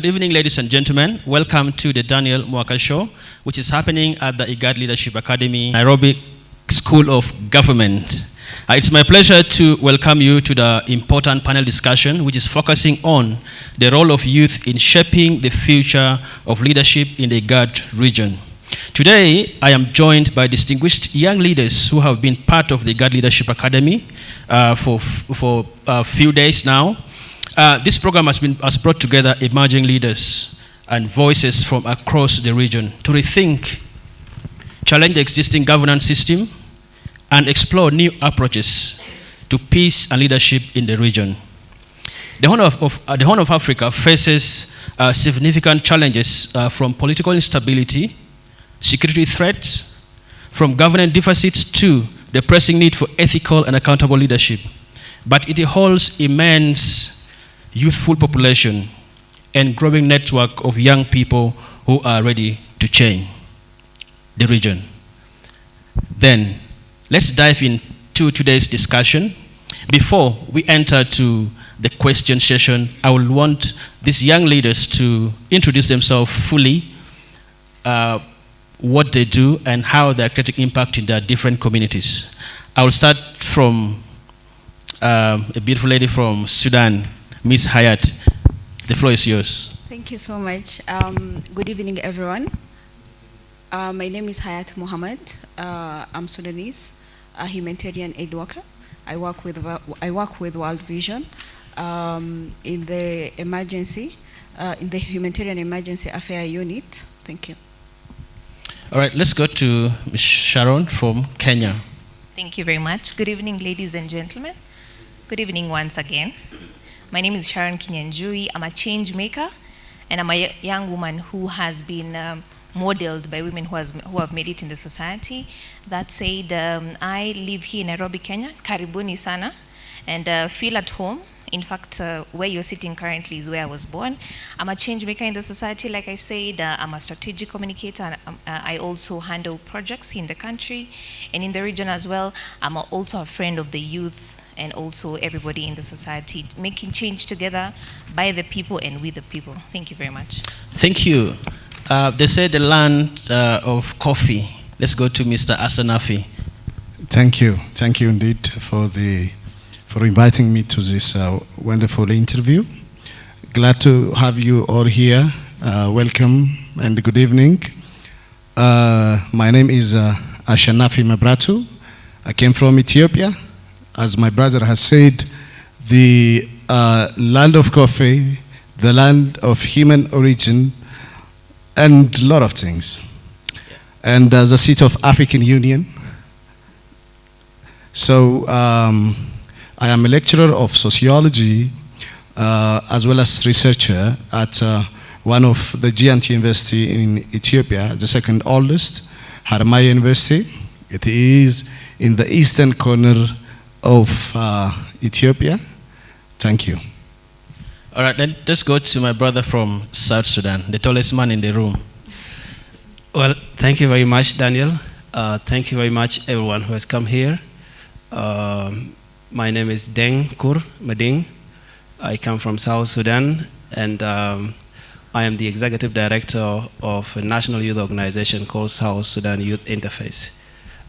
evening, ladies and gentlemen. Welcome to the Daniel Mwaka Show, which is happening at the IGAD Leadership Academy, Nairobi School of Government. It's my pleasure to welcome you to the important panel discussion, which is focusing on the role of youth in shaping the future of leadership in the IGAD region. Today, I am joined by distinguished young leaders who have been part of the IGAD Leadership Academy for a few days now. This program has brought together emerging leaders and voices from across the region to rethink, challenge the existing governance system, and explore new approaches to peace and leadership in the region. The Horn of Africa faces significant challenges from political instability, security threats, from governance deficits to the pressing need for ethical and accountable leadership. But it holds immense youthful population and growing network of young people who are ready to change the region. Then, let's dive into today's discussion. Before we enter to the question session, I will want these young leaders to introduce themselves fully, what they do and how they are creating impact in their different communities. I will start from a beautiful lady from Sudan, Ms. Hayat. The floor is yours. Thank you so much. Good evening, everyone. My name is Hayat Mohammed. I'm Sudanese, a humanitarian aid worker. I work with World Vision in the humanitarian emergency affairs unit. Thank you. All right, let's go to Ms. Sharon from Kenya. Thank you very much. Good evening, ladies and gentlemen. Good evening once again. My name is Sharon Kinyanjui. I'm a change maker, and I'm a young woman who has been modeled by women who have made it in the society. That said, I live here in Nairobi, Kenya, karibuni sana, and feel at home. In fact, where you're sitting currently is where I was born. I'm a change maker in the society, like I said. I'm a strategic communicator, and I also handle projects in the country and in the region as well. I'm also a friend of the youth and also everybody in the society, making change together by the people and with the people. Thank you very much. Thank you. They say the land of coffee. Let's go to Mr. Asanafi. Thank you. Thank you indeed for inviting me to this wonderful interview. Glad to have you all here. Welcome and good evening. My name is Ashanafi Mabratu. I came from Ethiopia. As my brother has said, the land of coffee, the land of human origin, and a lot of things. And the seat of African Union. So I am a lecturer of sociology as well as researcher at one of the GNT University in Ethiopia, the second oldest, Haramaya University. It is in the eastern corner of Ethiopia. Thank you. All right, then let's go to my brother from South Sudan, the tallest man in the room. Well, thank you very much, Daniel. Thank you very much, everyone who has come here. My name is Deng Kur Mading. I come from South Sudan, and I am the executive director of a national youth organization called South Sudan Youth Interface.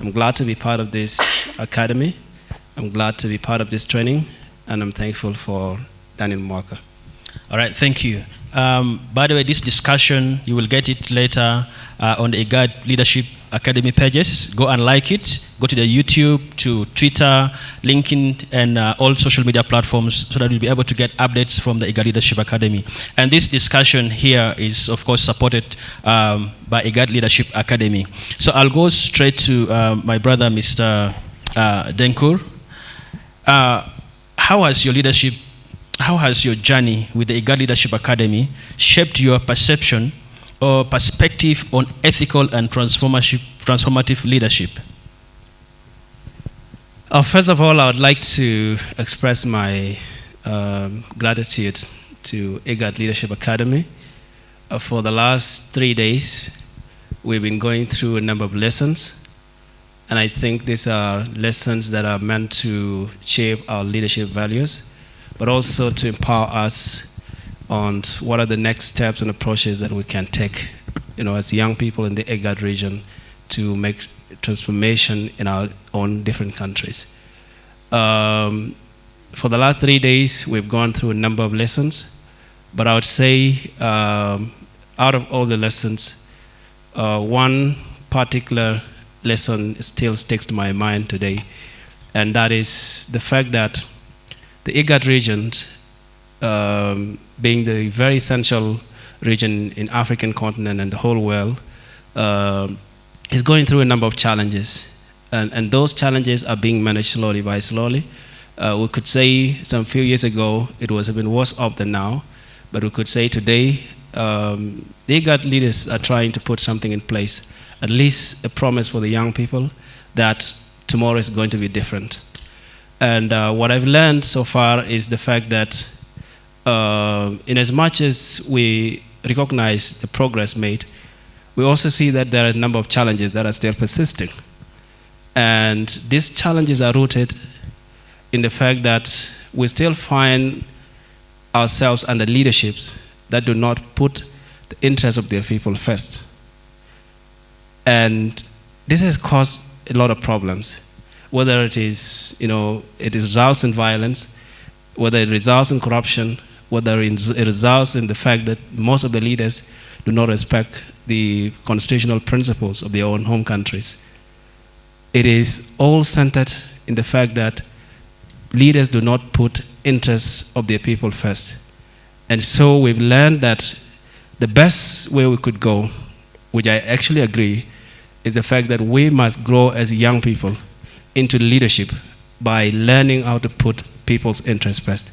I'm glad to be part of this academy. I'm glad to be part of this training, and I'm thankful for Daniel Mwaka. All right, thank you. By the way, this discussion, you will get it later on the IGAD Leadership Academy pages. Go and like it. Go to the YouTube, to Twitter, LinkedIn, and all social media platforms so that you'll be able to get updates from the IGAD Leadership Academy. And this discussion here is, of course, supported by IGAD Leadership Academy. So I'll go straight to my brother, Mr. Denkur. How has your journey with the IGAD Leadership Academy shaped your perception or perspective on ethical and transformative leadership? First of all, I would like to express my gratitude to IGAD Leadership Academy. For the last 3 days, we've been going through a number of lessons, and I think these are lessons that are meant to shape our leadership values, but also to empower us on what are the next steps and approaches that we can take, as young people in the IGAD region to make transformation in our own different countries. For the last 3 days, we've gone through a number of lessons, but I would say out of all the lessons, one particular lesson still sticks to my mind today, and that is the fact that the IGAD region, being the very essential region in African continent and the whole world, is going through a number of challenges. And those challenges are being managed slowly by slowly. We could say some few years ago it was a bit worse off than now, but we could say today the IGAD leaders are trying to put something in place, at least a promise for the young people that tomorrow is going to be different. And what I've learned so far is the fact that in as much as we recognize the progress made, we also see that there are a number of challenges that are still persisting. And these challenges are rooted in the fact that we still find ourselves under leaderships that do not put the interests of their people first. And this has caused a lot of problems, whether it is, it results in violence, whether it results in corruption, whether it results in the fact that most of the leaders do not respect the constitutional principles of their own home countries. It is all centered in the fact that leaders do not put interests of their people first. And so we've learned that the best way we could go, which I actually agree, is the fact that we must grow as young people into leadership by learning how to put people's interests first,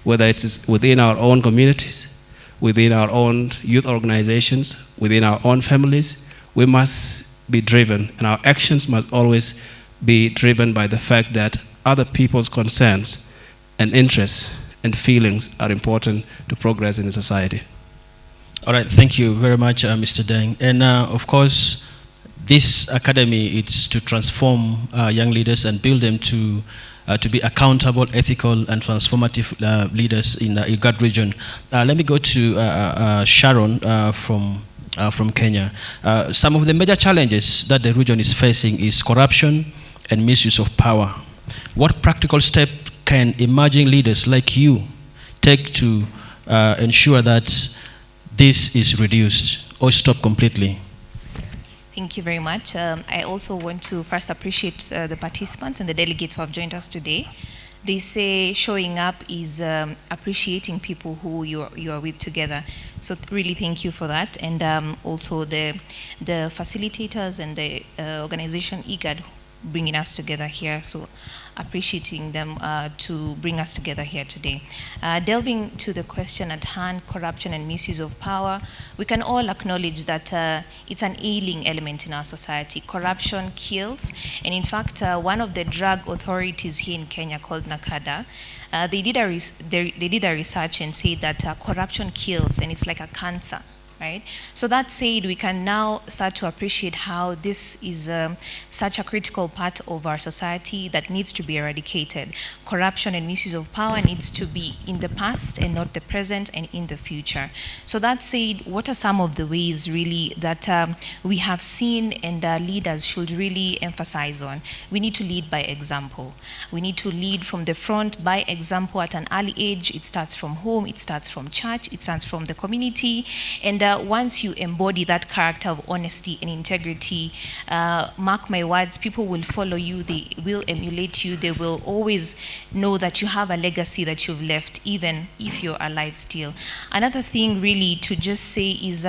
whether it's within our own communities, within our own youth organizations, within our own families. We must be driven, and our actions must always be driven by the fact that other people's concerns and interests and feelings are important to progress in the society. All right, thank you very much, Mr. Deng. And of course, this academy is to transform young leaders and build them to be accountable, ethical, and transformative leaders in the IGAD region. Let me go to Sharon from Kenya. Some of the major challenges that the region is facing is corruption and misuse of power. What practical step can emerging leaders like you take to ensure that this is reduced or stopped completely? Thank you very much. I also want to first appreciate the participants and the delegates who have joined us today. They say showing up is appreciating people who you are with together. So really thank you for that. And also the facilitators and the organization IGAD bringing us together here. So appreciating them to bring us together here today. Delving to the question at hand, corruption and misuse of power, we can all acknowledge that it's an ailing element in our society. Corruption kills, and in fact, one of the drug authorities here in Kenya called NACADA, they did a research and said that corruption kills, and it's like a cancer. Right? So that said, we can now start to appreciate how this is such a critical part of our society that needs to be eradicated. Corruption and misuse of power needs to be in the past and not the present and in the future. So that said, what are some of the ways really that we have seen and leaders should really emphasize on? We need to lead by example. We need to lead from the front by example at an early age. It starts from home, it starts from church, it starts from the community, and once you embody that character of honesty and integrity, mark my words, people will follow you, they will emulate you, they will always know that you have a legacy that you've left, even if you're alive still. Another thing really to just say is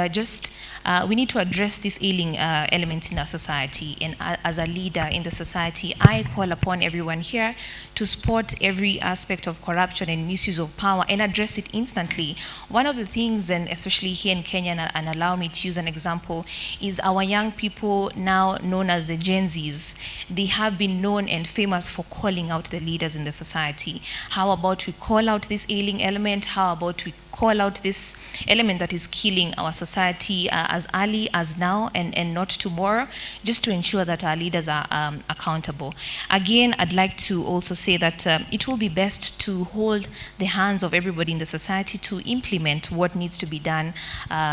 we need to address this ailing element in our society. And as a leader in the society, I call upon everyone here to support every aspect of corruption and misuse of power and address it instantly. One of the things, and especially here in Kenya, and allow me to use an example, is our young people now known as the Gen Zs. They have been known and famous for calling out the leaders in the society. How about we call out this ailing element? How about we call out this element that is killing our society as early as now and not tomorrow, just to ensure that our leaders are accountable. Again, I'd like to also say that it will be best to hold the hands of everybody in the society to implement what needs to be done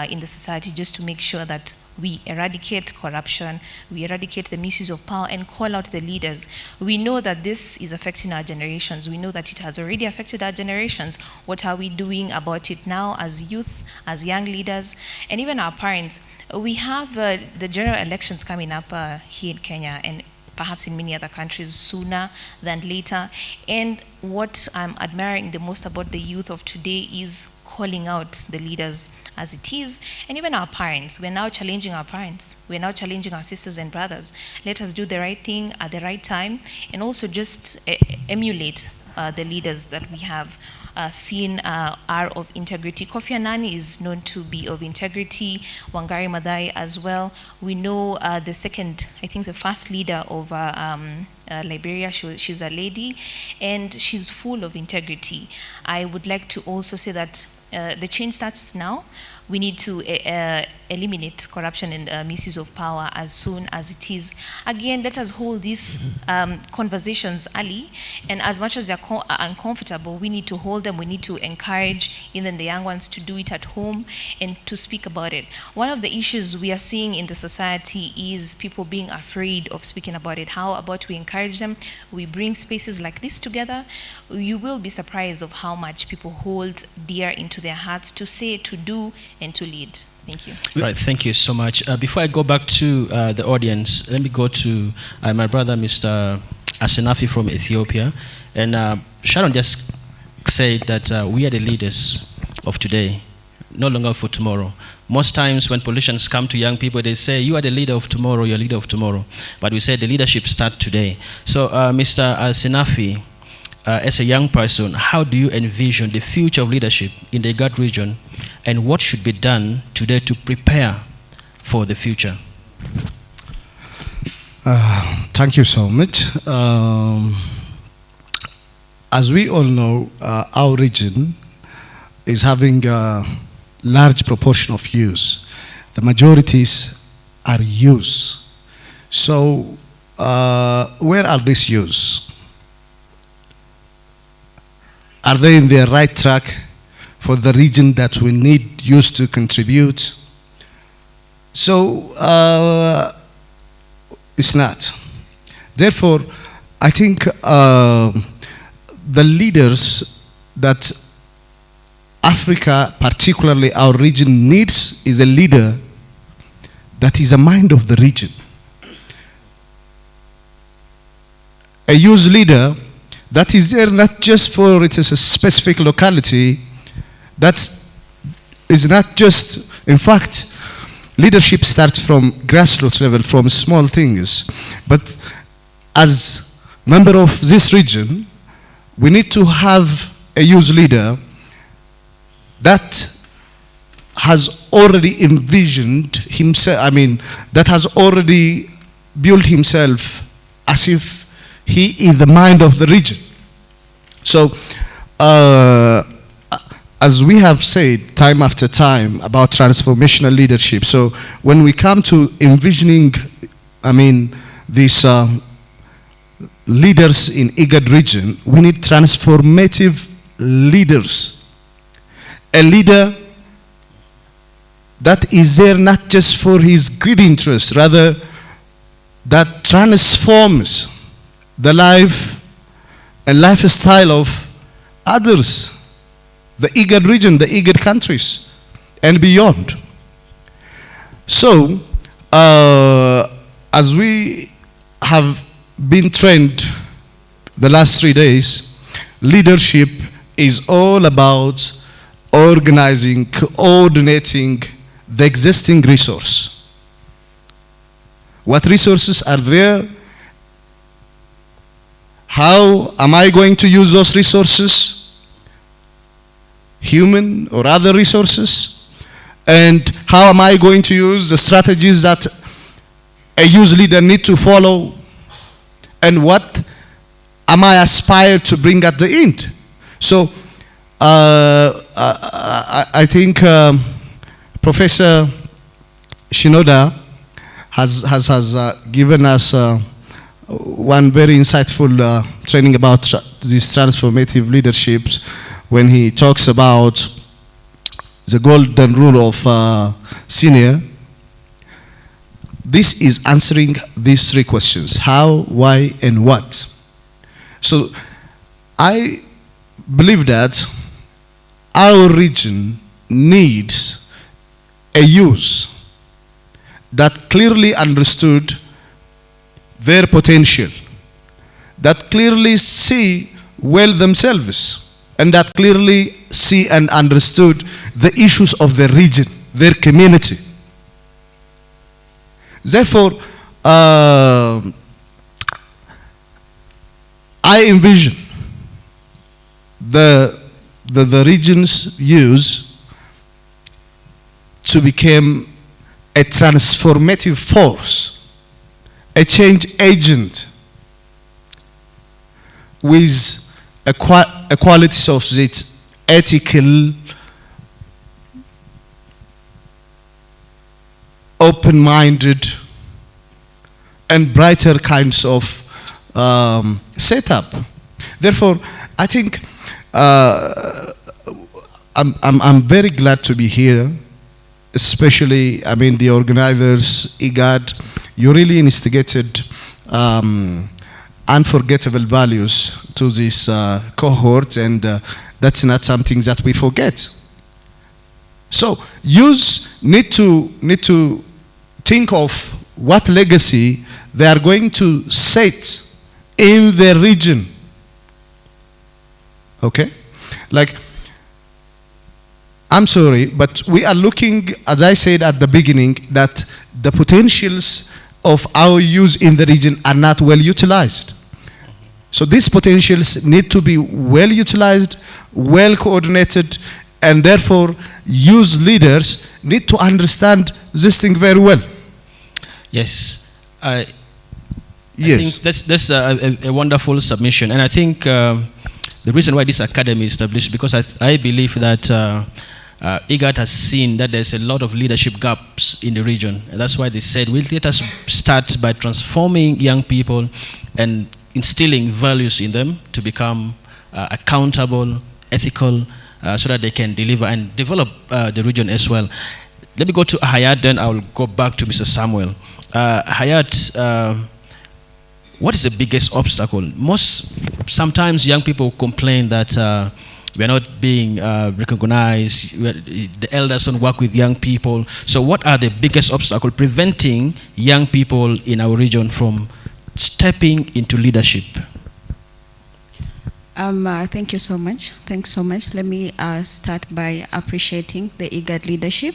in the society, just to make sure that we eradicate corruption, we eradicate the misuse of power, and call out the leaders. We know that this is affecting our generations. We know that it has already affected our generations. What are we doing about it now as youth, as young leaders, and even our parents? We have the general elections coming up here in Kenya, and perhaps in many other countries sooner than later. And what I'm admiring the most about the youth of today is calling out the leaders as it is, and even our parents. We're now challenging our parents. We're now challenging our sisters and brothers. Let us do the right thing at the right time, and also just emulate the leaders that we have seen are of integrity. Kofi Annan is known to be of integrity, Wangari Maathai as well. We know the first leader of Liberia, she's a lady, and she's full of integrity. I would like to also say that the change starts now. We need to eliminate corruption and misuse of power as soon as it is. Again, let us hold these conversations early, and as much as they're uncomfortable, we need to hold them. We need to encourage even the young ones to do it at home and to speak about it. One of the issues we are seeing in the society is people being afraid of speaking about it. How about we encourage them? We bring spaces like this together. You will be surprised of how much people hold dear into their hearts to say, to do, and to lead. Thank you. Right, thank you so much. Before I go back to the audience, let me go to my brother, Mr. Asenafi from Ethiopia. And Sharon just said that we are the leaders of today, no longer for tomorrow. Most times when politicians come to young people, they say, you are the leader of tomorrow, you're the leader of tomorrow. But we say the leadership starts today. So Mr. Asenafi, as a young person, how do you envision the future of leadership in the IGAD region, and what should be done today to prepare for the future? Thank you so much. As we all know, our region is having a large proportion of youth. The majorities are youth. So where are these youth? Are they in the right track for the region that we need youth to contribute? So it's not. Therefore, I think the leaders that Africa, particularly our region, needs is a leader that is a mind of the region. A youth leader that is there not just for it is a specific locality, that is not just, in fact, leadership starts from grassroots level, from small things. But as member of this region, we need to have a youth leader that has already envisioned himself, that has already built himself as if he is the mind of the region. So, as we have said time after time about transformational leadership, so when we come to envisioning, these leaders in IGAD region, we need transformative leaders. A leader that is there not just for his greed interest, rather that transforms the life and lifestyle of others, the IGAD region, the IGAD countries, and beyond. So, as we have been trained the last 3 days, leadership is all about organizing, coordinating the existing resource. What resources are there? How am I going to use those resources? Human or other resources? And how am I going to use the strategies that a youth leader need to follow? And what am I aspired to bring at the end? So I think Professor Shinoda has given us one very insightful training about these transformative leaderships when he talks about the golden rule of senior. This is answering these three questions: how, why, and what. So I believe that our region needs a youth that clearly understood their potential, that clearly see well themselves, and that clearly see and understood the issues of their region, their community. Therefore, I envision the region's use to become a transformative force, a change agent with a qualities of its ethical, open-minded, and brighter kinds of setup. Therefore, I think I'm very glad to be here, especially, I mean, the organizers, IGAD. You really instigated unforgettable values to this cohort, and that's not something that we forget. So, youth need to think of what legacy they are going to set in their region. Okay? Like, I'm sorry, but we are looking, as I said at the beginning, that the potentials of our youth in the region are not well utilized. So these potentials need to be well utilized, well coordinated, and therefore youth leaders need to understand this thing very well. Yes. I think that's a wonderful submission. And I think the reason why this academy is established, because I believe that IGAD has seen that there's a lot of leadership gaps in the region. And that's why they said, well, let us start by transforming young people and instilling values in them to become accountable, ethical, so that they can deliver and develop the region as well. Let me go to Hayat, then I'll go back to Mr. Samuel. Hayat, what is the biggest obstacle? Sometimes young people complain that we are not being recognized, the elders don't work with young people. So what are the biggest obstacles preventing young people in our region from stepping into leadership? Thank you so much. Thanks so much. Let me start by appreciating the IGAD leadership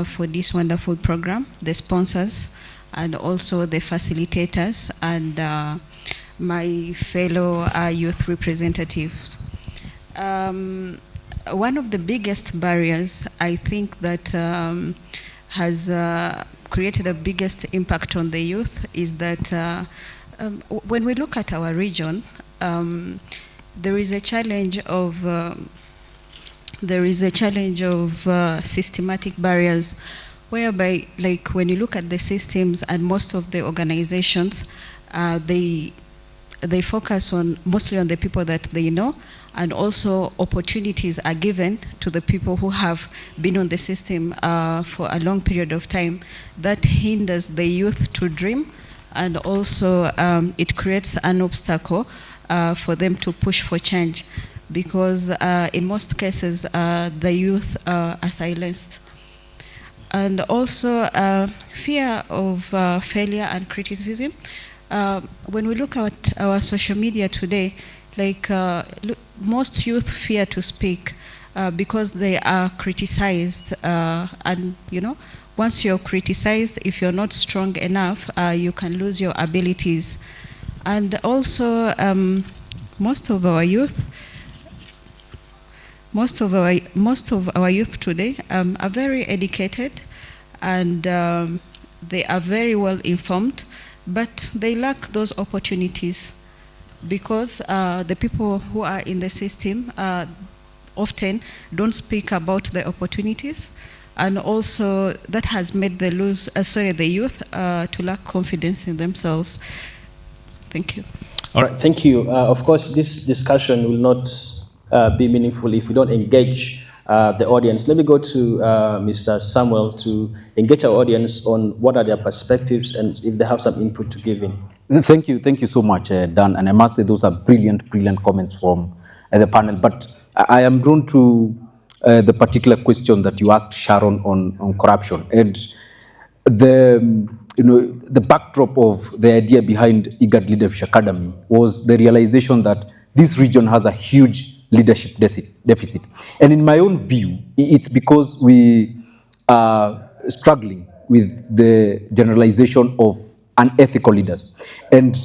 for this wonderful program, the sponsors, and also the facilitators, and my fellow youth representatives. One of the biggest barriers, I think, that has created the biggest impact on the youth is that when we look at our region, there is a challenge of systematic barriers, whereby, like, when you look at the systems and most of the organizations, they focus mostly on the people that they know, and also opportunities are given to the people who have been on the system for a long period of time. That hinders the youth to dream, and also it creates an obstacle for them to push for change, because in most cases the youth are silenced. And also fear of failure and criticism. When we look at our social media today, like most youth fear to speak because they are criticized, and once you're criticized, if you're not strong enough, you can lose your abilities. And also most of our youth today are very educated, and they are very well informed, but they lack those opportunities because the people who are in the system often don't speak about the opportunities, and also that has made the youth to lack confidence in themselves. Thank you. All right, thank you. Of course, this discussion will not be meaningful if we don't engage the audience. Let me go to Mr. Samuel to engage our audience on what are their perspectives and if they have some input to give in. Thank you so much, Dan. And I must say those are brilliant comments from the panel. But I am drawn to the particular question that you asked Sharon on corruption. And the backdrop of the idea behind IGAD Leadership Academy was the realization that this region has a huge leadership deficit. And in my own view, it's because we are struggling with the generalization of unethical leaders. And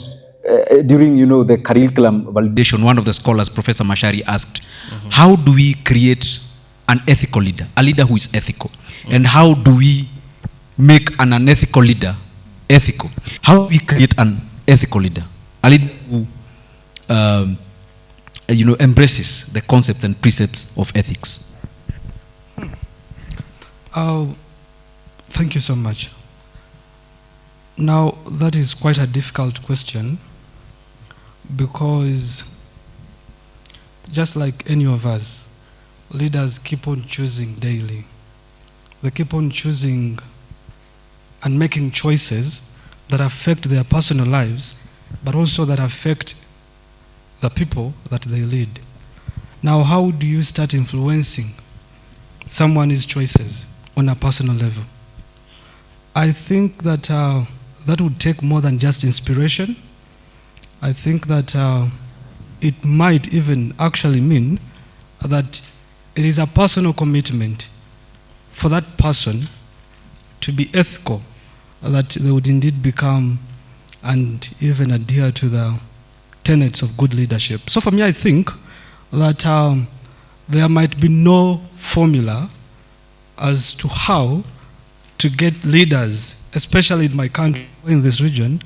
during the curriculum validation, one of the scholars, Professor Mashari, asked, how do we create an ethical leader, a leader who is ethical? And how do we make an unethical leader ethical? How do we create an ethical leader? A leader who embraces the concepts and precepts of ethics. Thank you so much. Now, that is quite a difficult question, because just like any of us, leaders keep on choosing daily. They keep on choosing and making choices that affect their personal lives, but also that affect the people that they lead. Now, how do you start influencing someone's choices on a personal level? I think that that would take more than just inspiration. I think that it might even actually mean that it is a personal commitment for that person to be ethical, that they would indeed become and even adhere to the tenets of good leadership. So for me, I think that there might be no formula as to how to get leaders, especially in my country, in this region,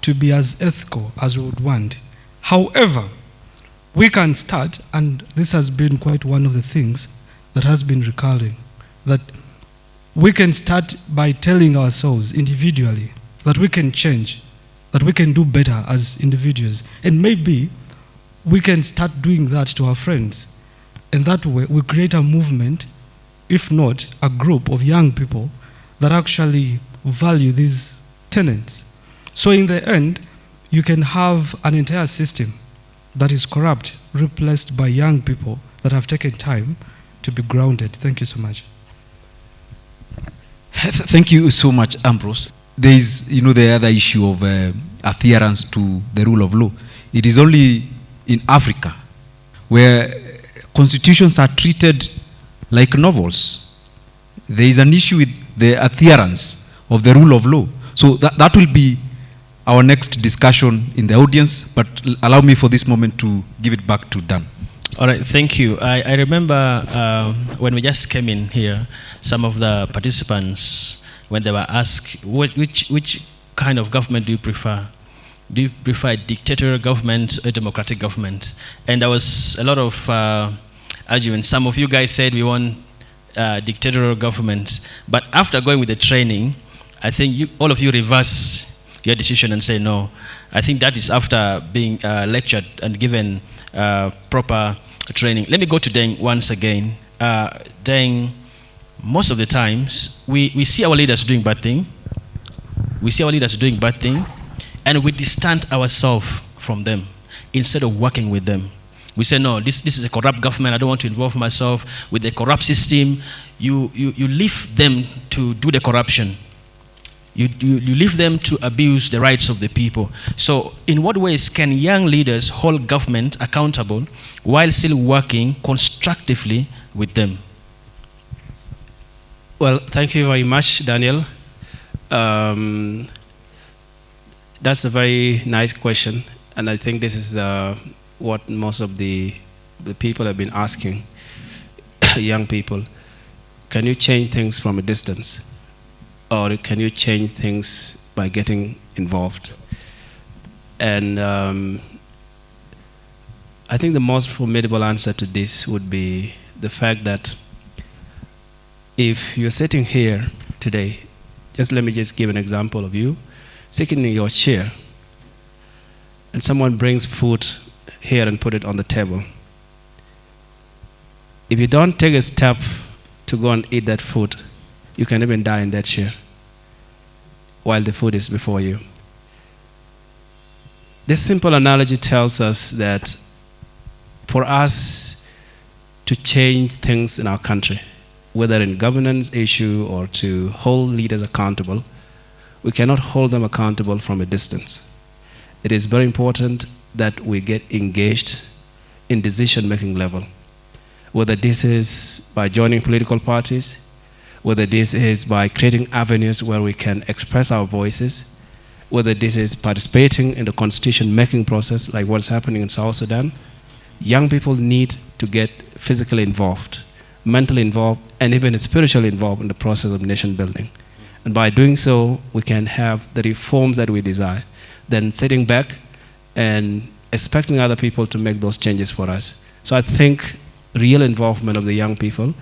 to be as ethical as we would want. However, we can start, and this has been quite one of the things that has been recurring, that we can start by telling ourselves individually that we can change, that we can do better as individuals. And maybe we can start doing that to our friends. And that way we create a movement, if not a group of young people that actually value these tenets. So in the end, you can have an entire system that is corrupt, replaced by young people that have taken time to be grounded. Thank you so much. Thank you so much, Ambrose. There is, the other issue of adherence to the rule of law. It is only in Africa where constitutions are treated like novels. There is an issue with the adherence of the rule of law. So that will be our next discussion in the audience, but allow me for this moment to give it back to Dan. All right, thank you. I remember when we just came in here, some of the participants, when they were asked, which kind of government do you prefer? Do you prefer a dictatorial government or a democratic government? And there was a lot of arguments. Some of you guys said we want dictatorial government. But after going with the training, I think all of you reversed your decision and say no. I think that is after being lectured and given proper training. Let me go to Deng once again. Deng, most of the times, we see our leaders doing bad thing. We see our leaders doing bad thing, and we distance ourselves from them instead of working with them. We say, no, this is a corrupt government. I don't want to involve myself with the corrupt system. You leave them to do the corruption. You leave them to abuse the rights of the people. So in what ways can young leaders hold government accountable while still working constructively with them? Well, thank you very much, Daniel. That's a very nice question, and I think this is what most of the people have been asking, young people. Can you change things from a distance? Or can you change things by getting involved? And I think the most formidable answer to this would be the fact that if you're sitting here today, let me give an example of you sitting in your chair, and someone brings food here and put it on the table. If you don't take a step to go and eat that food, you can even die in that chair while the food is before you. This simple analogy tells us that for us to change things in our country, whether in governance issue or to hold leaders accountable, we cannot hold them accountable from a distance. It is very important that we get engaged in decision-making level, whether this is by joining political parties, whether this is by creating avenues where we can express our voices, whether this is participating in the constitution-making process like what's happening in South Sudan. Young people need to get physically involved, mentally involved, and even spiritually involved in the process of nation building. And by doing so, we can have the reforms that we desire, than sitting back and expecting other people to make those changes for us. So I think real involvement of the young people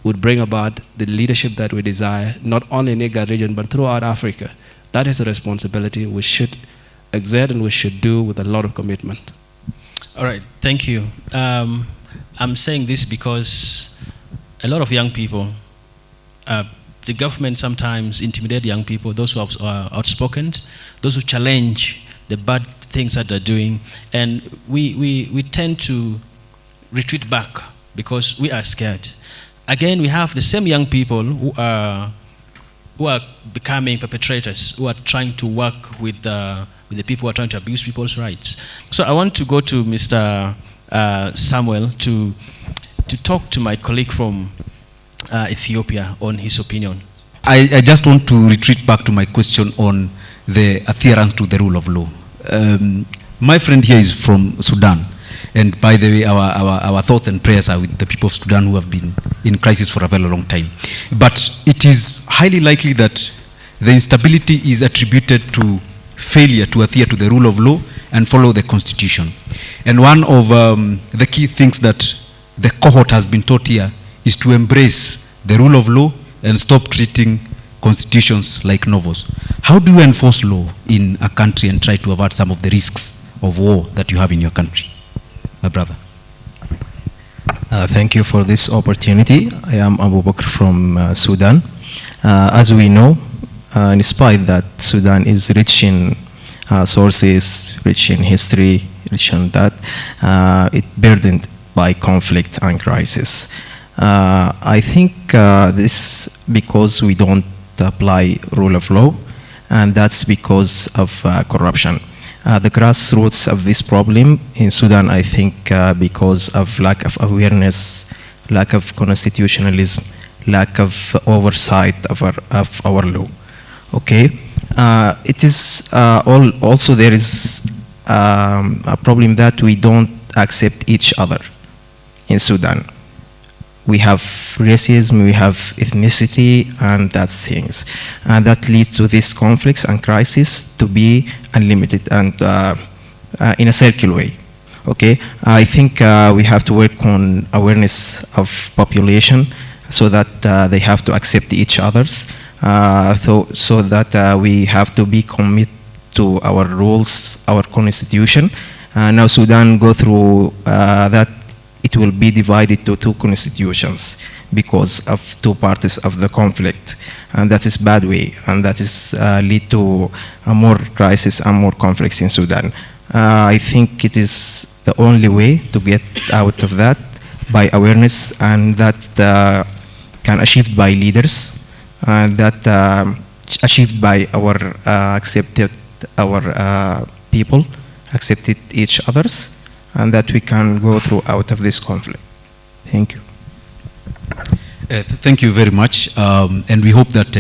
would bring about the leadership that we desire, not only in IGAD region, but throughout Africa. That is a responsibility we should exert and we should do with a lot of commitment. All right, thank you. I'm saying this because a lot of young people, the government sometimes intimidate young people, those who are outspoken, those who challenge the bad things that they're doing, and we tend to retreat back because we are scared. Again, we have the same young people who are becoming perpetrators, who are trying to work with the people who are trying to abuse people's rights. So I want to go to Mr. Samuel to talk to my colleague from Ethiopia on his opinion. I just want to retreat back to my question on the adherence to the rule of law. My friend here is from Sudan, and by the way, our thoughts and prayers are with the people of Sudan who have been in crisis for a very long time. But it is highly likely that the instability is attributed to failure to adhere to the rule of law and follow the constitution. And one of the key things that the cohort has been taught here is to embrace the rule of law and stop treating constitutions like novels. How do you enforce law in a country and try to avert some of the risks of war that you have in your country? My brother. Thank you for this opportunity. I am Abu Bakr from Sudan. As we know, in spite that Sudan is rich in sources, rich in history, rich in that, it burdened by conflict and crisis. I think this because we don't apply rule of law, and that's because of corruption. The grassroots of this problem in Sudan, I think, because of lack of awareness, lack of constitutionalism, lack of oversight of our law. Okay, it is also there is a problem that we don't accept each other in Sudan. We have racism, we have ethnicity, and that's things. And that leads to these conflicts and crises to be unlimited and in a circular way. Okay, I think we have to work on awareness of population so that they have to accept each other's, so that we have to be committed to our rules, our constitution. Now Sudan go through that. It will be divided to two constitutions because of two parties of the conflict, and that is bad way, and that is lead to more crisis and more conflicts in Sudan. I think it is the only way to get out of that by awareness, and that can achieved by leaders, and that achieved by our accepted our people, accepted each others, and that we can go through out of this conflict. Thank you. Thank you very much, and we hope that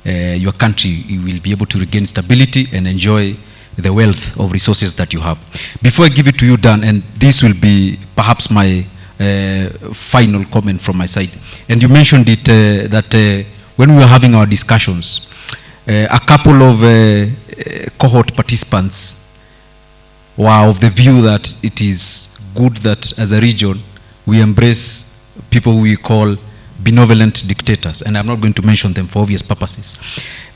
your country will be able to regain stability and enjoy the wealth of resources that you have. Before I give it to you, Dan, and this will be perhaps my final comment from my side, and you mentioned it that when we were having our discussions, a couple of cohort participants were of the view that it is good that as a region we embrace people we call benevolent dictators, and I'm not going to mention them for obvious purposes.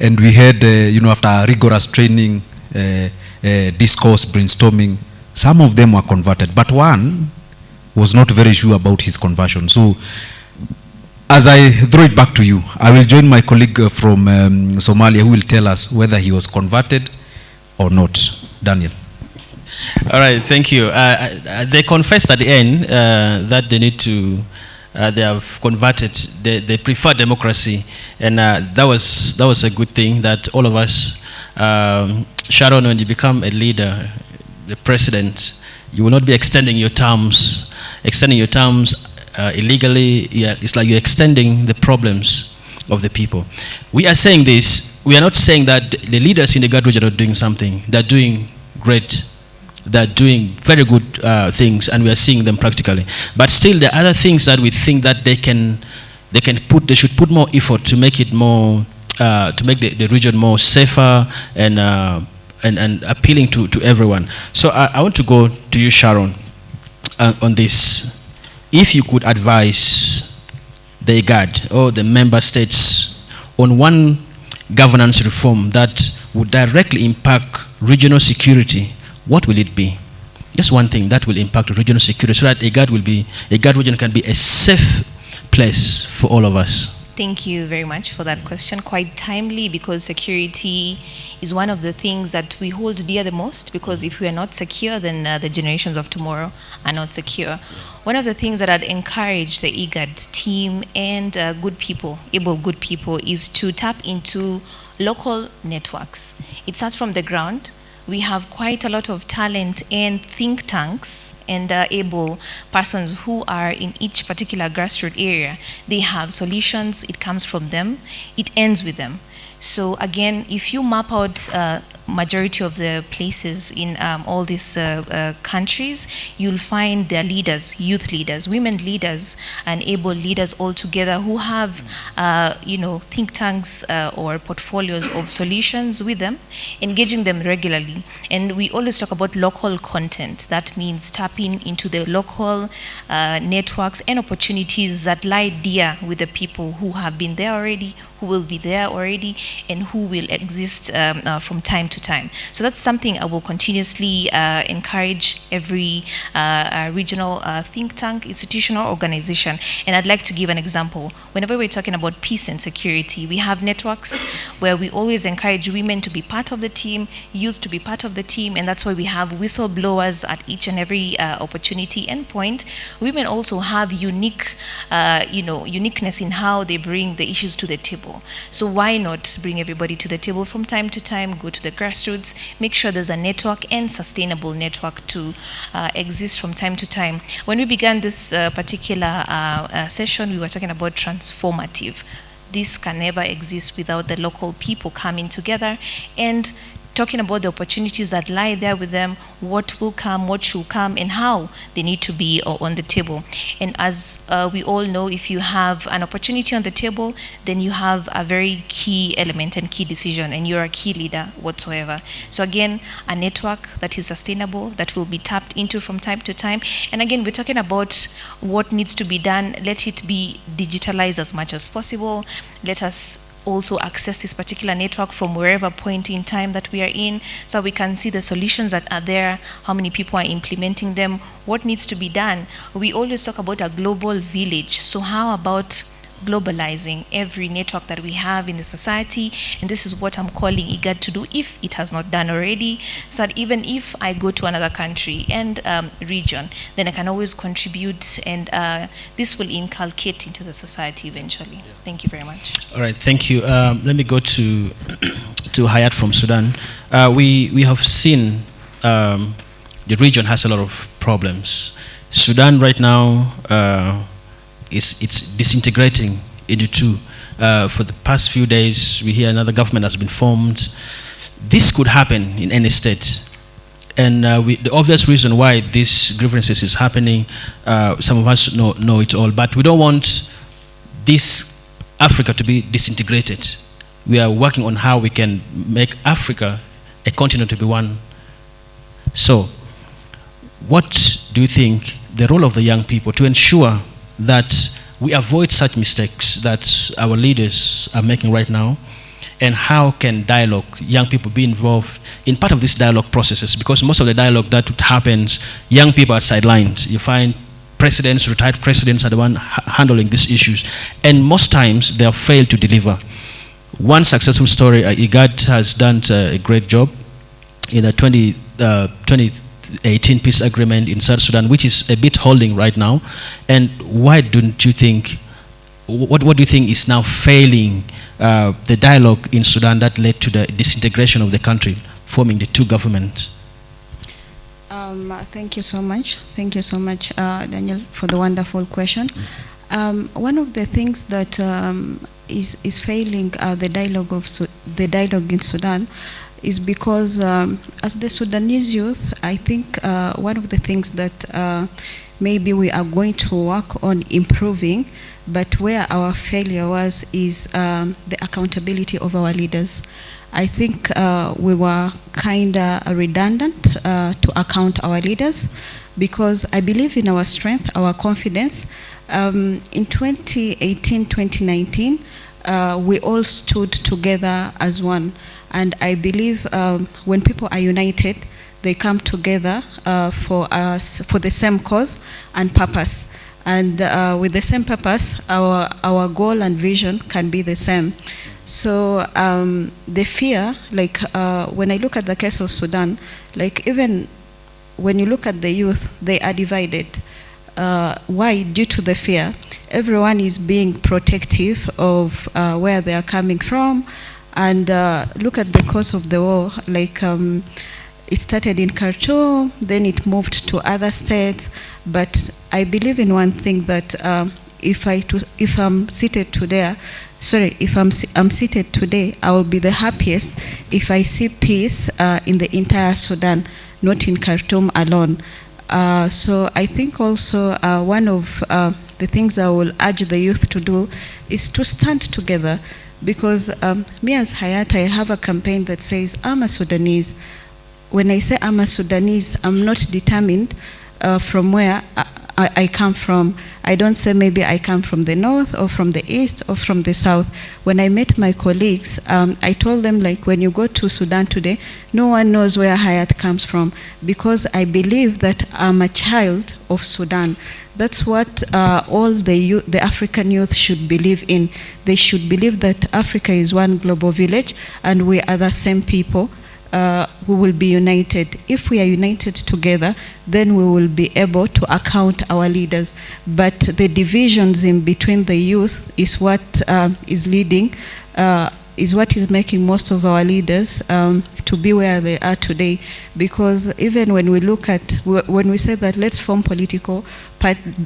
And we had, after rigorous training, discourse, brainstorming, some of them were converted, but one was not very sure about his conversion. So, as I throw it back to you, I will join my colleague from Somalia who will tell us whether he was converted or not. Daniel. All right, thank you. They confessed at the end that they need to, they have converted, they prefer democracy, and that was a good thing that all of us, Sharon, when you become a leader, the president, you will not be extending your terms. Illegally, yeah, it's like you're extending the problems of the people. We are saying this, we are not saying that the leaders in the IGAD region are doing something. They're doing great. They're doing very good things, and we are seeing them practically. But still, there are other things that we think that they should put more effort to make it more, to make the region more safer and appealing to everyone. So I want to go to you, Sharon, on this. If you could advise the IGAD or the member states on one governance reform that would directly impact regional security, what will it be? Just one thing that will impact regional security, so that IGAD region can be a safe place for all of us. Thank you very much for that question. Quite timely, because security is one of the things that we hold dear the most, because if we are not secure, then the generations of tomorrow are not secure. One of the things that I'd encourage the IGAD team and able good people, is to tap into local networks. It starts from the ground. We have quite a lot of talent and think tanks and able persons who are in each particular grassroots area. They have solutions, it comes from them, it ends with them. So again, if you map out majority of the places in all these countries, you'll find their leaders, youth leaders, women leaders, and able leaders all together who have, think tanks or portfolios of solutions with them, engaging them regularly. And we always talk about local content. That means tapping into the local networks and opportunities that lie dear with the people who have been there already, who will be there already, and who will exist from time to time. So that's something I will continuously encourage every regional think tank, institutional organization. And I'd like to give an example. Whenever we're talking about peace and security, we have networks where we always encourage women to be part of the team, youth to be part of the team, and that's why we have whistleblowers at each and every opportunity and point. Women also have uniqueness in how they bring the issues to the table. So why not bring everybody to the table from time to time, go to the grassroots, make sure there's a network and sustainable network to exist from time to time. When we began this particular session, we were talking about transformative. This can never exist without the local people coming together and talking about the opportunities that lie there with them, what will come, what should come, and how they need to be on the table. And as we all know, if you have an opportunity on the table, then you have a very key element and key decision, and you're a key leader whatsoever. So again, a network that is sustainable, that will be tapped into from time to time. And again, we're talking about what needs to be done. Let it be digitalized as much as possible. Let us also access this particular network from wherever point in time that we are in, so we can see the solutions that are there, how many people are implementing them, what needs to be done. We always talk about a global village. So how about globalizing every network that we have in the society? And this is what I'm calling IGAD to do, if it has not done already, so that even if I go to another country and region, then I can always contribute, and this will inculcate into the society eventually. Thank you very much. All right, thank you. Let me go to Hayat from Sudan. We have seen the region has a lot of problems. Sudan right now, it's disintegrating into two. For the past few days, we hear another government has been formed. This could happen in any state. And the obvious reason why these grievances is happening, some of us know it all, but we don't want this Africa to be disintegrated. We are working on how we can make Africa a continent to be one. So, what do you think the role of the young people to ensure that we avoid such mistakes that our leaders are making right now? And how can dialogue, young people be involved in part of these dialogue processes? Because most of the dialogue that happens, young people are sidelines. You find presidents, retired presidents are the one handling these issues. And most times they have failed to deliver. One successful story, IGAD has done a great job in the 2018 peace agreement in South Sudan, which is a bit holding right now. And why don't you think, what do you think is now failing the dialogue in Sudan that led to the disintegration of the country, forming the two governments? Thank you so much. Thank you so much, Daniel, for the wonderful question. One of the things that is failing the dialogue in Sudan is because as the Sudanese youth, I think one of the things that maybe we are going to work on improving, but where our failure was is the accountability of our leaders. I think we were kind of redundant to account our leaders, because I believe in our strength, our confidence. In 2018, 2019, we all stood together as one. And I believe when people are united, they come together for the same cause and purpose. And with the same purpose, our goal and vision can be the same. So the fear, like when I look at the case of Sudan, like even when you look at the youth, they are divided. Why? Due to the fear. Everyone is being protective of where they are coming from. And look at the cause of the war, like it started in Khartoum, then it moved to other states. But I believe in one thing, that if I'm seated today, I'm seated today, I will be the happiest if I see peace in the entire Sudan, not in Khartoum alone. So I think also one of the things I will urge the youth to do is to stand together. Because me as Hayat, I have a campaign that says, I'm a Sudanese. When I say I'm a Sudanese, I'm not determined from where I come from. I don't say maybe I come from the north or from the east or from the south. When I met my colleagues, I told them, like, when you go to Sudan today, no one knows where Hayat comes from, because I believe that I'm a child of Sudan. That's what all the African youth should believe in. They should believe that Africa is one global village and we are the same people. We will be united. If we are united together, then we will be able to account our leaders. But the divisions in between the youth is what is leading, is what is making most of our leaders to be where they are today. Because even when we look at, when we say that let's form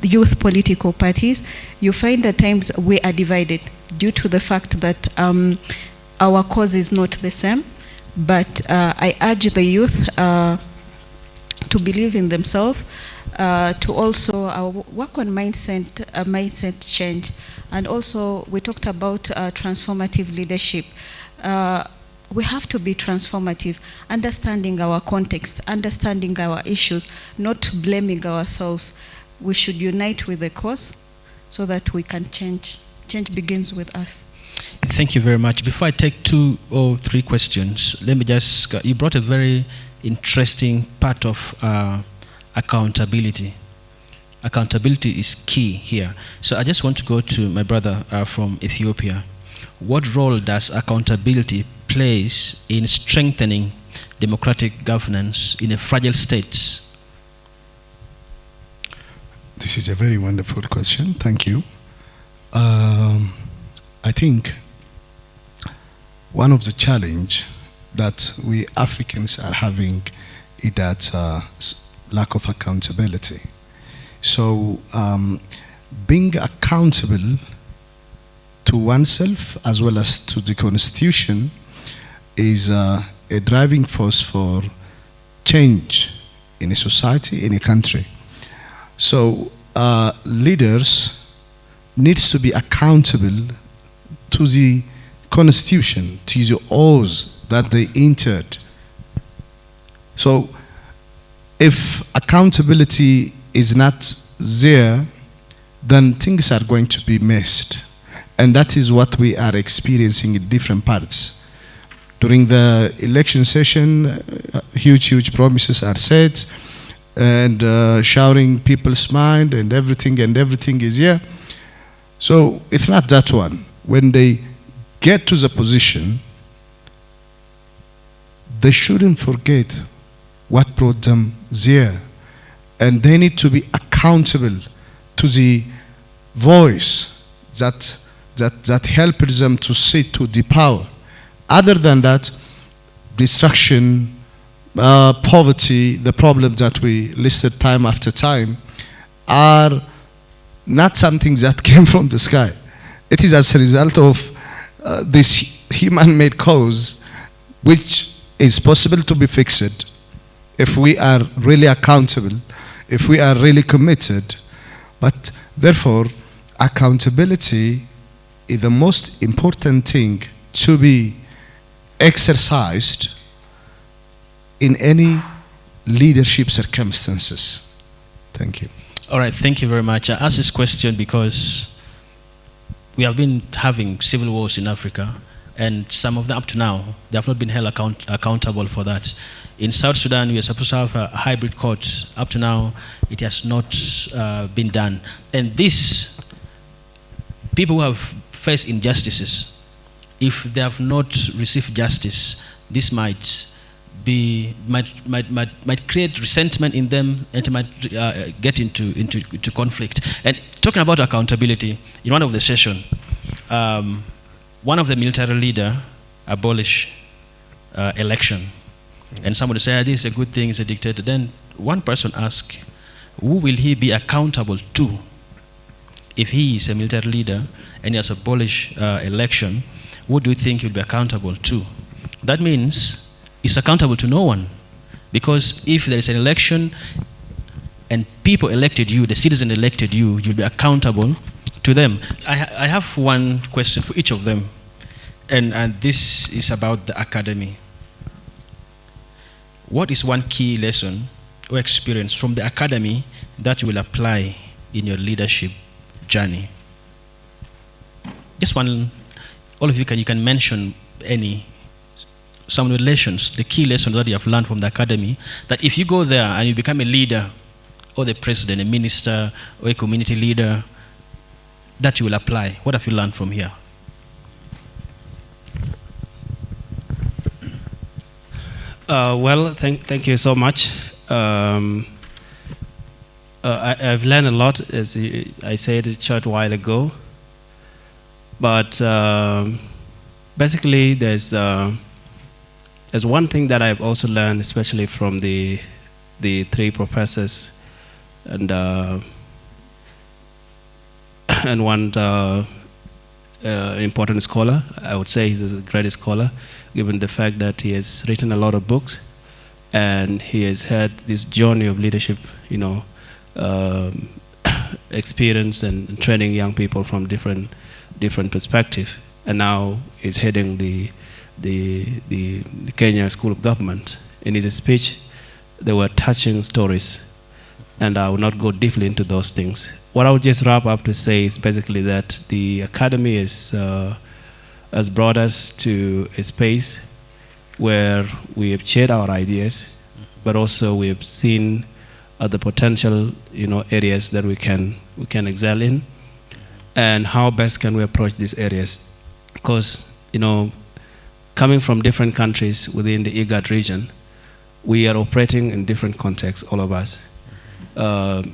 youth political parties, you find at times we are divided due to the fact that our cause is not the same. But I urge the youth to believe in themselves, to also work on mindset change. And also, we talked about transformative leadership. We have to be transformative, understanding our context, understanding our issues, not blaming ourselves. We should unite with the cause so that we can change. Change begins with us. Thank you very much. Before I take 2 or 3 questions, let me just, you brought a very interesting part of accountability. Accountability is key here. So I just want to go to my brother from Ethiopia. What role does accountability plays in strengthening democratic governance in a fragile state? This is a very wonderful question. Thank you. I think one of the challenge that we Africans are having is that lack of accountability. So being accountable to oneself as well as to the Constitution is a driving force for change in a society, in a country. So leaders needs to be accountable to the Constitution, to the oaths that they entered. So if accountability is not there, then things are going to be missed. And that is what we are experiencing in different parts. During the election session, huge promises are said, and shouting people's mind, and everything is here. So if not that one, when they get to the position, they shouldn't forget what brought them there. And they need to be accountable to the voice that helped them to sit to the power. Other than that, destruction, poverty, the problems that we listed time after time, are not something that came from the sky. It is as a result of this human-made cause, which is possible to be fixed if we are really accountable, if we are really committed. But therefore, accountability is the most important thing to be exercised in any leadership circumstances. Thank you. All right, thank you very much. I asked this question because we have been having civil wars in Africa, and some of them up to now, they have not been held accountable for that. In South Sudan, we are supposed to have a hybrid court. Up to now, it has not been done. And this, people who have faced injustices, if they have not received justice, this might create resentment in them, and it might get into conflict. And talking about accountability, in one of the session, one of the military leader abolished election. And somebody said, this is a good thing, it's a dictator. Then one person asked, who will he be accountable to? If he is a military leader and he has abolished election, who do you think he'll be accountable to? That means he's accountable to no one. Because if there is an election and people elected you, the citizen elected you, you'll be accountable to them. I have one question for each of them. And this is about the academy. What is one key lesson or experience from the academy that you will apply in your leadership journey? Just one, all of you can mention some relations, the key lessons that you have learned from the academy, that if you go there and you become a leader, or the president, a minister, or a community leader, that you will apply. What have you learned from here? Well, thank you so much. I've learned a lot, as I said a short while ago. But basically, there's one thing that I've also learned, especially from the three professors and one important scholar. I would say he's a great scholar, given the fact that he has written a lot of books and he has had this journey of leadership, experience and training young people from different perspectives. And now he's heading the Kenya School of Government. In his speech, there were touching stories, and I will not go deeply into those things. What I would just wrap up to say is basically that the academy has brought us to a space where we have shared our ideas, but also we have seen the potential, areas that we can excel in, and how best can we approach these areas. Because, coming from different countries within the IGAD region, we are operating in different contexts, all of us.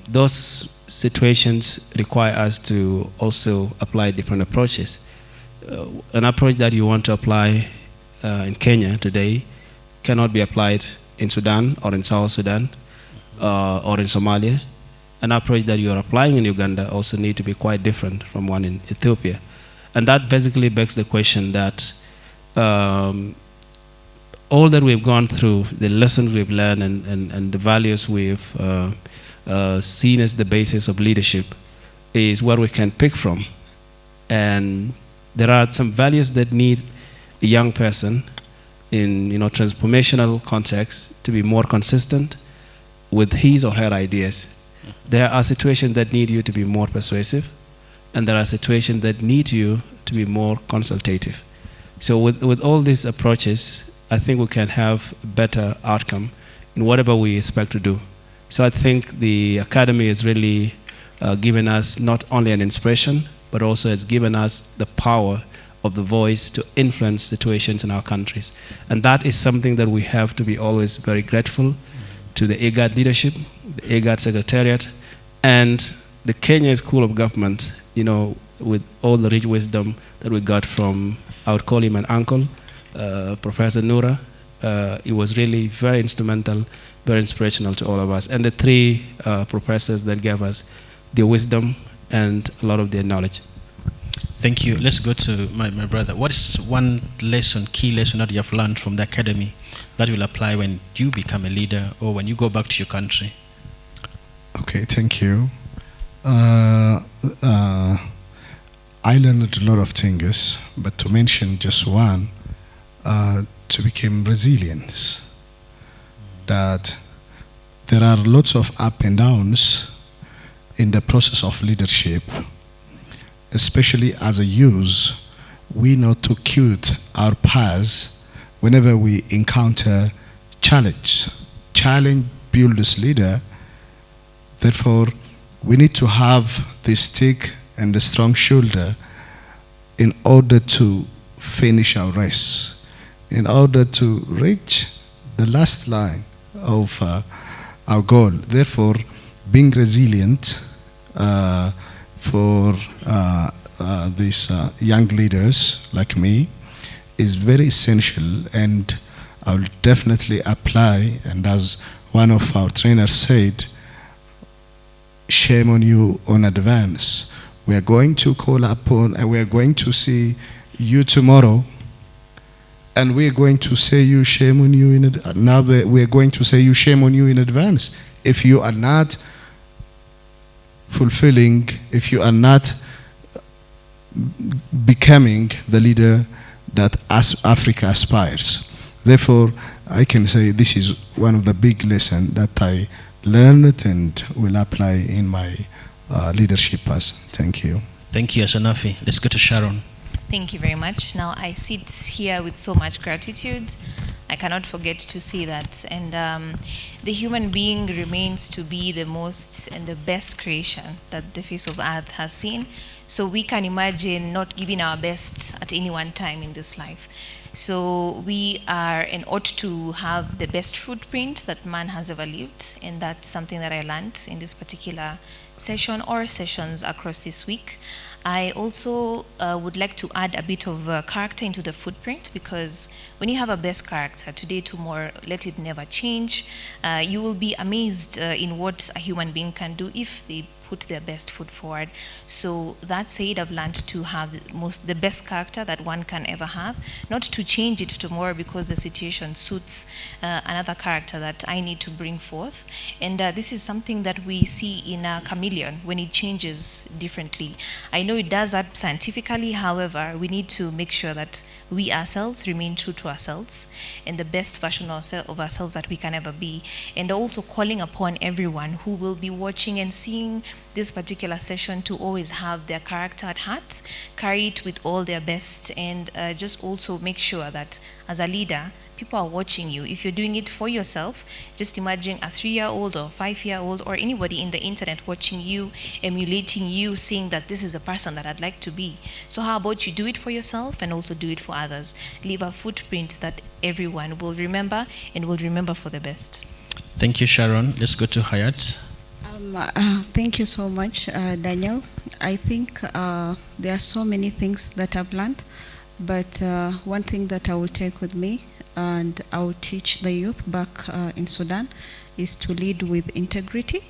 Those situations require us to also apply different approaches. An approach that you want to apply in Kenya today cannot be applied in Sudan or in South Sudan or in Somalia. An approach that you are applying in Uganda also need to be quite different from one in Ethiopia. And that basically begs the question that all that we've gone through, the lessons we've learned and the values we've seen as the basis of leadership is where we can pick from. And there are some values that need a young person in transformational context to be more consistent with his or her ideas. There are situations that need you to be more persuasive, and there are situations that need you to be more consultative. So with all these approaches, I think we can have a better outcome in whatever we expect to do. So I think the Academy has really given us not only an inspiration, but also has given us the power of the voice to influence situations in our countries. And that is something that we have to be always very grateful to the IGAD leadership, the IGAD Secretariat, and the Kenya School of Government, with all the rich wisdom that we got from, I would call him an uncle, Professor Noura. It was really very instrumental, very inspirational to all of us. And the three professors that gave us their wisdom and a lot of their knowledge. Thank you. Let's go to my brother. What is one lesson, key lesson that you have learned from the Academy that will apply when you become a leader or when you go back to your country? Okay, thank you. I learned a lot of things, but to mention just one, to become resilient. That there are lots of ups and downs in the process of leadership, especially as a youth. We know to cute our paths whenever we encounter challenge. Challenge builds leader. Therefore, we need to have the stick and the strong shoulder in order to finish our race, in order to reach the last line of our goal. Therefore, being resilient for these young leaders like me is very essential, and I will definitely apply. And as one of our trainers said, shame on you in advance. We are going to call upon, and we are going to see you tomorrow, and we are going to say you shame on you in now we are going to say you shame on you in advance if you are not fulfilling, if you are not becoming the leader that Africa aspires. Therefore, I can say this is one of the big lessons that I learned and will apply in my leadership path. Thank you. Thank you, Asanafi. Let's go to Sharon. Thank you very much. Now, I sit here with so much gratitude. I cannot forget to say that. And the human being remains to be the most and the best creation that the face of earth has seen. So we can imagine not giving our best at any one time in this life. So we are and ought to have the best footprint that man has ever lived. And that's something that I learned in this particular session or sessions across this week. I also would like to add a bit of character into the footprint, because when you have a best character, today, tomorrow, let it never change, you will be amazed in what a human being can do if they put their best foot forward. So that said, I've learned to have the best character that one can ever have, not to change it tomorrow because the situation suits another character that I need to bring forth. And this is something that we see in a chameleon when it changes differently. I know it does that scientifically, however, we need to make sure that we ourselves remain true to ourselves and the best version of ourselves that we can ever be. And also calling upon everyone who will be watching and seeing this particular session to always have their character at heart, carry it with all their best, and just also make sure that as a leader, people are watching you. If you're doing it for yourself, just imagine a 3-year-old or 5-year-old or anybody in the internet watching you, emulating you, saying that this is the person that I'd like to be. So how about you do it for yourself and also do it for others? Leave a footprint that everyone will remember and will remember for the best. Thank you, Sharon. Let's go to Hayat. Thank you so much, Daniel. I think there are so many things that I've learned, but one thing that I will take with me and I will teach the youth back in Sudan is to lead with integrity.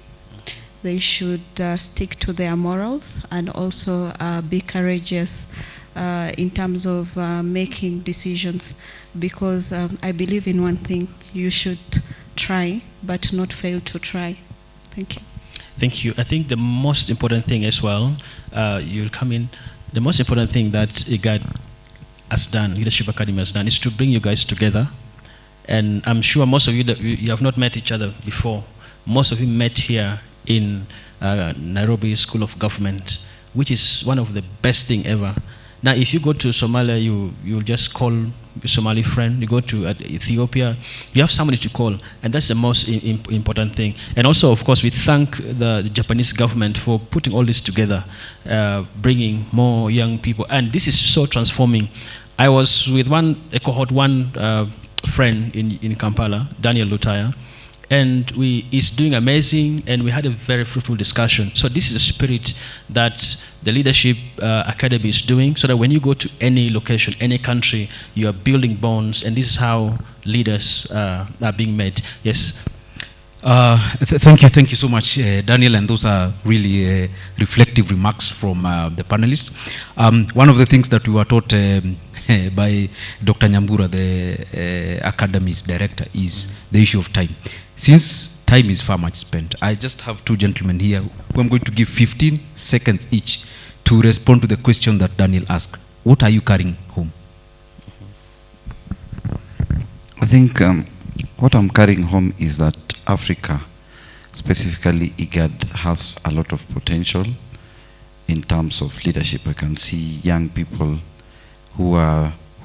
They should stick to their morals and also be courageous in terms of making decisions, because I believe in one thing: you should try but not fail to try. Thank you. Thank you. I think the most important thing as well, you'll come in, the most important thing that IGAD has done, Leadership Academy has done, is to bring you guys together. And I'm sure most of you, you have not met each other before. Most of you met here in Nairobi School of Government, which is one of the best thing ever. Now, if you go to Somalia, you'll just call your Somali friend. You go to Ethiopia, you have somebody to call, and that's the most important thing. And also, of course, we thank the Japanese government for putting all this together, bringing more young people, and this is so transforming. I was with a cohort one friend in Kampala, Daniel Lutaya, and he's doing amazing, and we had a very fruitful discussion. So this is the spirit that the Leadership Academy is doing, so that when you go to any location, any country, you are building bonds, and this is how leaders are being made. Yes. Thank you so much, Daniel, and those are really reflective remarks from the panelists. One of the things that we were taught by Dr. Nyambura, the Academy's director, is the issue of time. Since time is far much spent, I just have two gentlemen here who I'm going to give 15 seconds each to respond to the question that Daniel asked. What are you carrying home? I think what I'm carrying home is that Africa, specifically IGAD, has a lot of potential in terms of leadership. I can see young people who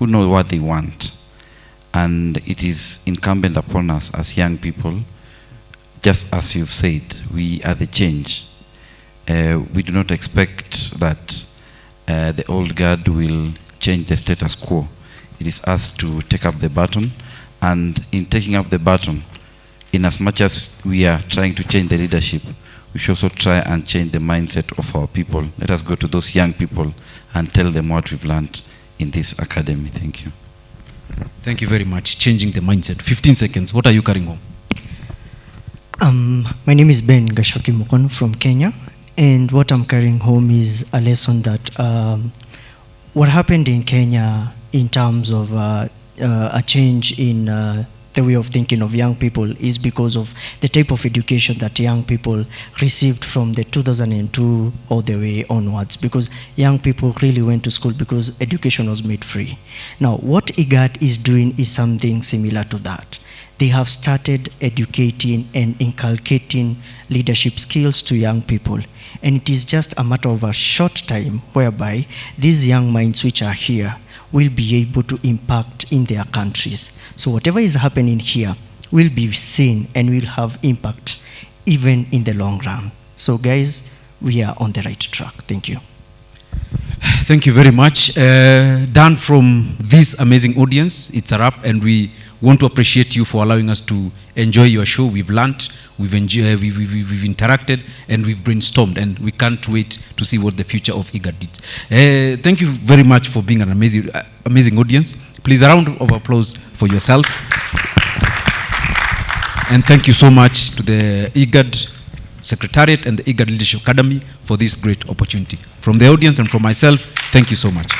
know what they want. And it is incumbent upon us as young people, just as you've said, we are the change. We do not expect that the old guard will change the status quo. It is us to take up the baton, and in taking up the baton, in as much as we are trying to change the leadership, we should also try and change the mindset of our people. Let us go to those young people and tell them what we've learned in this academy. Thank you. Thank you very much. Changing the mindset. 15 seconds. What are you carrying home? My name is Ben Gashoki Mukono from Kenya, and what I'm carrying home is a lesson that what happened in Kenya in terms of a change in the way of thinking of young people is because of the type of education that young people received from the 2002 all the way onwards, because young people really went to school because education was made free. Now, what IGAD is doing is something similar to that. They have started educating and inculcating leadership skills to young people. And it is just a matter of a short time whereby these young minds which are here will be able to impact in their countries. So whatever is happening here will be seen and will have impact even in the long run. So guys, we are on the right track. Thank you. Thank you very much. Dan, from this amazing audience, it's a wrap, and we want to appreciate you for allowing us to enjoy your show. We've learned, we've enjoyed, we've interacted, and we've brainstormed, and we can't wait to see what the future of IGAD did. Thank you very much for being an amazing audience. Please, a round of applause for yourself. And thank you so much to the IGAD Secretariat and the IGAD Leadership Academy for this great opportunity. From the audience and from myself, thank you so much.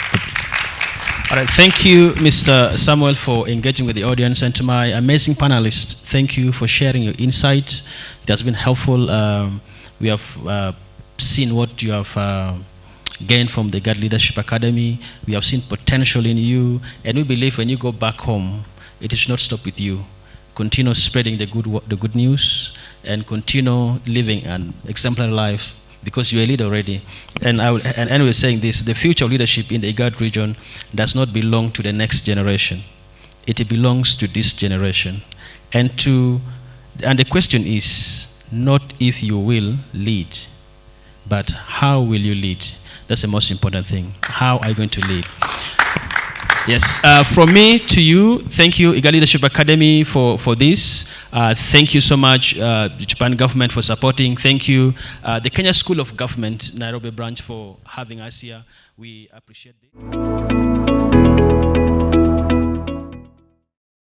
All right, thank you, Mr. Samuel, for engaging with the audience, and to my amazing panelists, thank you for sharing your insight. It has been helpful. We have seen what you have gained from the IGAD Leadership Academy. We have seen potential in you, and we believe when you go back home, it should not stop with you. Continue spreading the good news, and continue living an exemplary life, because you're a leader already. And we're saying this, the future of leadership in the IGAD region does not belong to the next generation. It belongs to this generation. And the question is not if you will lead, but how will you lead? That's the most important thing. How are you going to lead? Yes, from me to you, thank you, IGAD Leadership Academy, for this. Thank you so much, the Japan government, for supporting. Thank you, the Kenya School of Government, Nairobi branch, for having us here. We appreciate it.